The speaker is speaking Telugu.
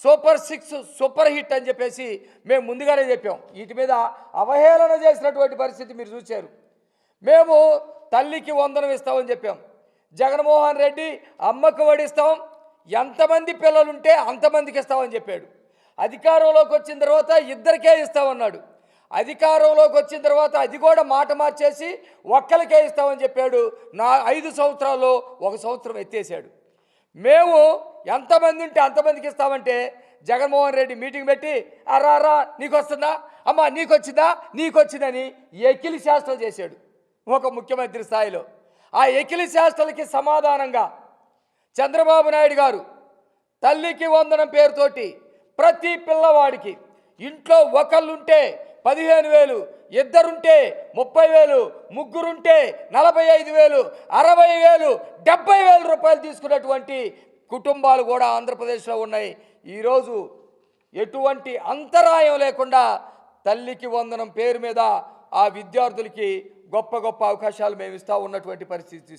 సూపర్ 6 సూపర్ హిట్ అని చెప్పేసి మేము ముందుగానే చెప్పాం. వీటి మీద అవహేళన చేసినటువంటి పరిస్థితి మీరు చూశారు. మేము తల్లికి వందనం ఇస్తామని చెప్పాం. జగన్మోహన్ రెడ్డి అమ్మకు వడిస్తాం, ఎంతమంది పిల్లలుంటే అంతమందికి ఇస్తామని చెప్పాడు. అధికారంలోకి వచ్చిన తర్వాత ఇద్దరికే ఇస్తామన్నాడు. అధికారంలోకి వచ్చిన తర్వాత అది కూడా మాట మార్చేసి ఒక్కరికే ఇస్తామని చెప్పాడు. 5 సంవత్సరాల్లో 1 సంవత్సరం ఎత్తేసాడు. మేము ఎంతమంది ఉంటే అంతమందికి ఇస్తామంటే జగన్మోహన్ రెడ్డి మీటింగ్ పెట్టి రా నీకు వస్తుందా, అమ్మా నీకు వచ్చిందా, నీకు వచ్చిందని ఎకిలి శాస్త్రం చేశాడు ఒక ముఖ్యమంత్రి స్థాయిలో. ఆ ఎకిలి శాస్త్రాలకి సమాధానంగా చంద్రబాబు నాయుడు గారు తల్లికి వందనం పేరుతోటి ప్రతి పిల్లవాడికి ఇంట్లో ఒకళ్ళుంటే 15,000, ఇద్దరుంటే 30,000, ముగ్గురుంటే 45,000, 60,000, 70,000 రూపాయలు తీసుకున్నటువంటి కుటుంబాలు కూడా ఆంధ్రప్రదేశ్లో ఉన్నాయి. ఈరోజు ఎటువంటి అంతరాయం లేకుండా తల్లికి వందనం పేరు మీద ఆ విద్యార్థులకి గొప్ప గొప్ప అవకాశాలు మేము ఇస్తూ ఉన్నటువంటి పరిస్థితి.